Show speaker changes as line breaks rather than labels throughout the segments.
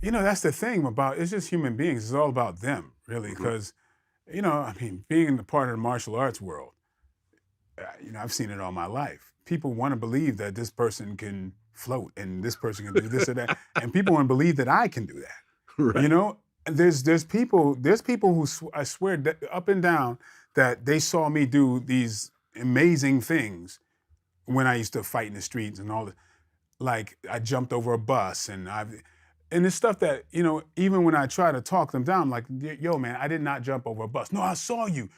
That's the thing about it's just human beings. It's all about them, really, because being in the part of the martial arts world, I've seen it all my life. People want to believe that this person can float and this person can do this or that, and people want to believe that I can do that.
Right.
There's people who I swear up and down that they saw me do these amazing things when I used to fight in the streets and all that. Like I jumped over a bus and it's stuff that, even when I try to talk them down, I'm like, yo, man, I did not jump over a bus. No, I saw you.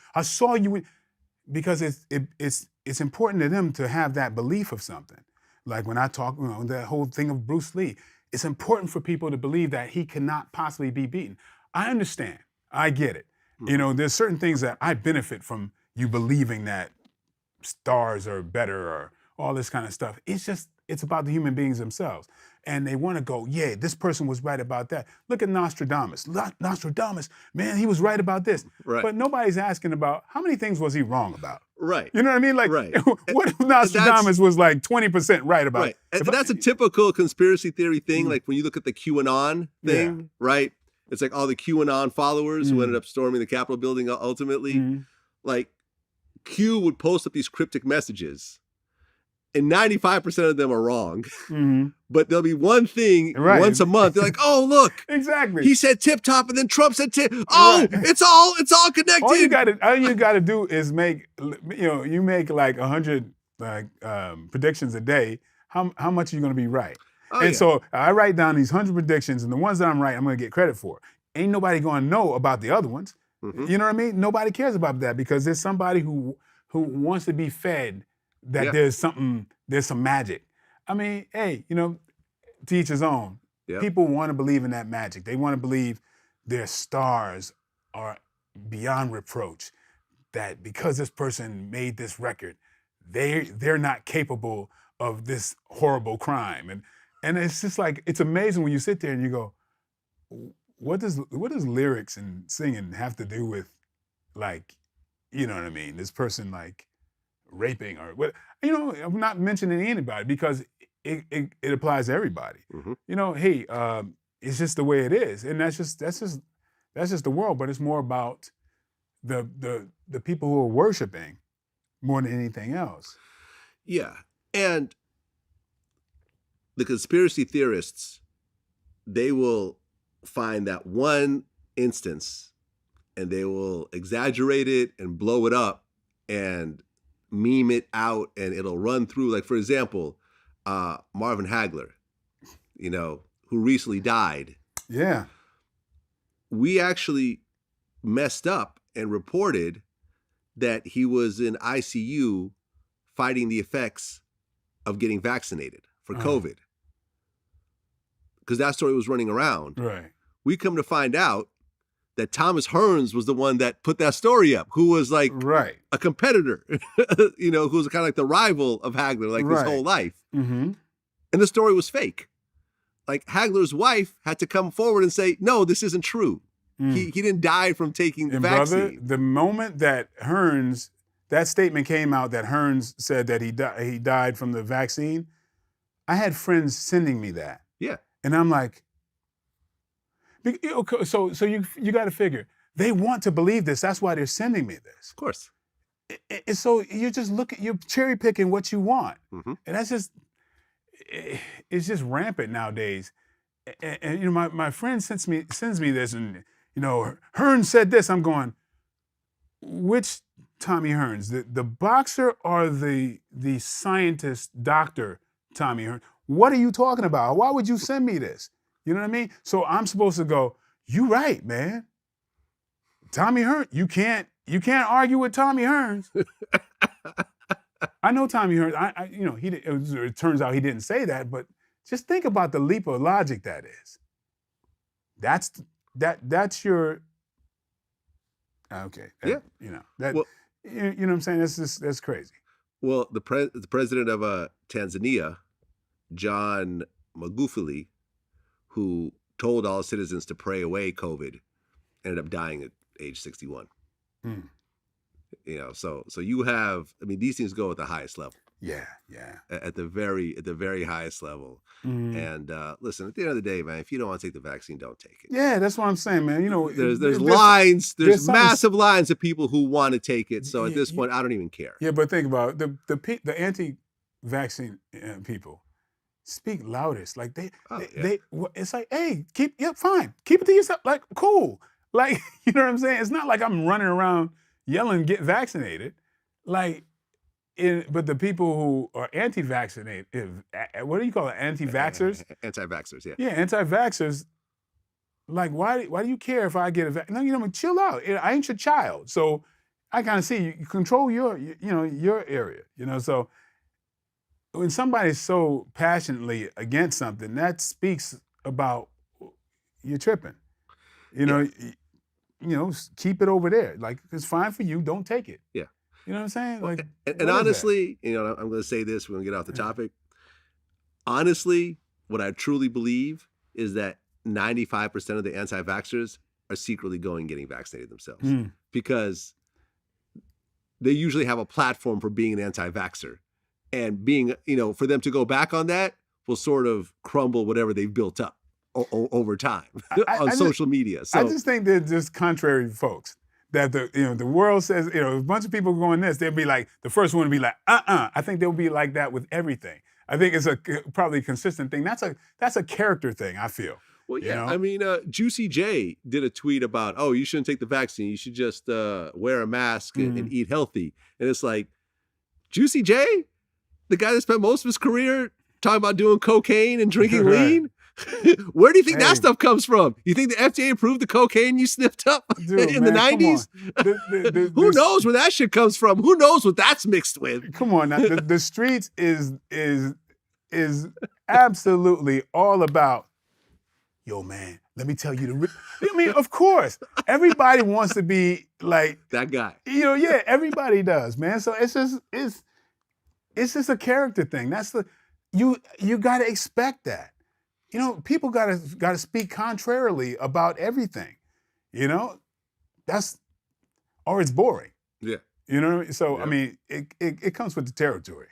Because it's important to them to have that belief of something. Like when I talk, that whole thing of Bruce Lee, it's important for people to believe that he cannot possibly be beaten. I understand. I get it. There's certain things that I benefit from you believing that stars are better or all this kind of stuff. It's about the human beings themselves. And they want to go, yeah, this person was right about that. Look at Nostradamus. Nostradamus, man, he was right about this.
Right.
But nobody's asking about how many things was he wrong about?
Right.
You know what I mean? Like,
right.
What if Nostradamus was like 20% right about?
Right. And that's a typical conspiracy theory thing. Like when you look at the QAnon thing, right? It's like all the QAnon followers who ended up storming the Capitol building ultimately. Like Q would post up these cryptic messages. And 95% of them are wrong. But there'll be one thing once a month. They're like, oh, look.
Exactly.
He said tip top and then Trump said tip. Oh, it's all connected.
All you gotta do is make, you make like 100 predictions a day. How much are you gonna be right? So I write down these 100 predictions, and the ones that I'm right, I'm gonna get credit for. Ain't nobody gonna know about the other ones. You know what I mean? Nobody cares about that because there's somebody who wants to be fed that there's some magic. I mean, hey, to each his own. People want to believe in that magic. They want to believe their stars are beyond reproach. That because this person made this record, they're not capable of this horrible crime. And it's just like, it's amazing when you sit there and you go, what does lyrics and singing have to do with, like, you know what I mean? This person like raping or what, I'm not mentioning anybody because it applies to everybody. Hey, it's just the way it is. And that's just the world, but it's more about the people who are worshiping more than anything else.
Yeah. And the conspiracy theorists, they will find that one instance and they will exaggerate it and blow it up and meme it out, and it'll run through. Like, for example, Marvin Hagler, who recently died.
Yeah.
We actually messed up and reported that he was in ICU fighting the effects of getting vaccinated for COVID. Because that story was running around.
Right.
We come to find out that Thomas Hearns was the one that put that story up, who was like a competitor, who was kind of like the rival of Hagler, like his whole life. And the story was fake. Like Hagler's wife had to come forward and say, no, this isn't true. He didn't die from taking the vaccine.
Brother, the moment that that statement came out that Hearns said that he died from the vaccine, I had friends sending me that.
Yeah.
And I'm like, so you got to figure, they want to believe this. That's why they're sending me this.
Of course.
And so you're cherry picking what you want. And that's just, it's just rampant nowadays. And my friend sends me this, and Hearns said this. I'm going, which Tommy Hearns, the boxer or the scientist, doctor Tommy Hearns? What are you talking about? Why would you send me this? You know what I mean? So I'm supposed to go, you right, man. Tommy Hearns, you can't argue with Tommy Hearns. I know Tommy Hearns. It turns out he didn't say that, but just think about the leap of logic that is. That's your okay.
Yeah.
You know what I'm saying? That's crazy.
Well, the president of Tanzania, John Magufuli, who told all citizens to pray away COVID, ended up dying at age 61. So you have, these things go at the highest level.
Yeah, yeah.
At the very highest level. And listen, at the end of the day, man, if you don't want to take the vaccine, don't take it.
Yeah, that's what I'm saying, man. You know,
there's lines, there's massive lines of people who want to take it. So at this point, I don't even care.
Yeah, but think about it. The anti-vaccine people speak loudest. Like it's like, hey, fine, keep it to yourself. Like, cool. Like, you know what I'm saying? It's not like I'm running around yelling, get vaccinated. Like, but the people who are anti-vaccinated, what do you call it? Anti-vaxxers?
Anti-vaxxers, yeah.
Yeah, anti-vaxxers. Like, why do you care if I get a vaccine? No, you know, chill out. I ain't your child. So I kind of see you control your area, you know. So when somebody's so passionately against something, that speaks about you're tripping. You know, keep it over there. Like, it's fine for you. Don't take it.
Yeah.
You know what I'm saying? Like,
and honestly, you know, I'm going to say this. We're going to get off the topic. Honestly, what I truly believe is that 95% of the anti-vaxxers are secretly going and getting vaccinated themselves because they usually have a platform for being an anti-vaxxer, and being, you know, for them to go back on that will sort of crumble whatever they've built up over time on social media. So
I just think they're just contrary folks. That the world says, you know, a bunch of people going this, they'll be like, the first one to be like, I think they'll be like that with everything. I think it's probably a consistent thing. That's a character thing, I feel.
Well, yeah. I mean, Juicy J did a tweet about, oh, you shouldn't take the vaccine. You should just wear a mask and eat healthy. And it's like, Juicy J, the guy that spent most of his career talking about doing cocaine and drinking lean, where do you think that stuff comes from? You think the FDA approved the cocaine you sniffed up in the 90s? Who knows where that shit comes from? Who knows what that's mixed with?
Come on, now. The streets is absolutely all about, yo, man, let me tell you I mean, of course, everybody wants to be like
that guy.
You know, yeah, everybody does, man. So it's just a character thing. That's you got to expect that. You know, people got to speak contrarily about everything. You know, or it's boring.
Yeah.
You know, so I mean, it comes with the territory.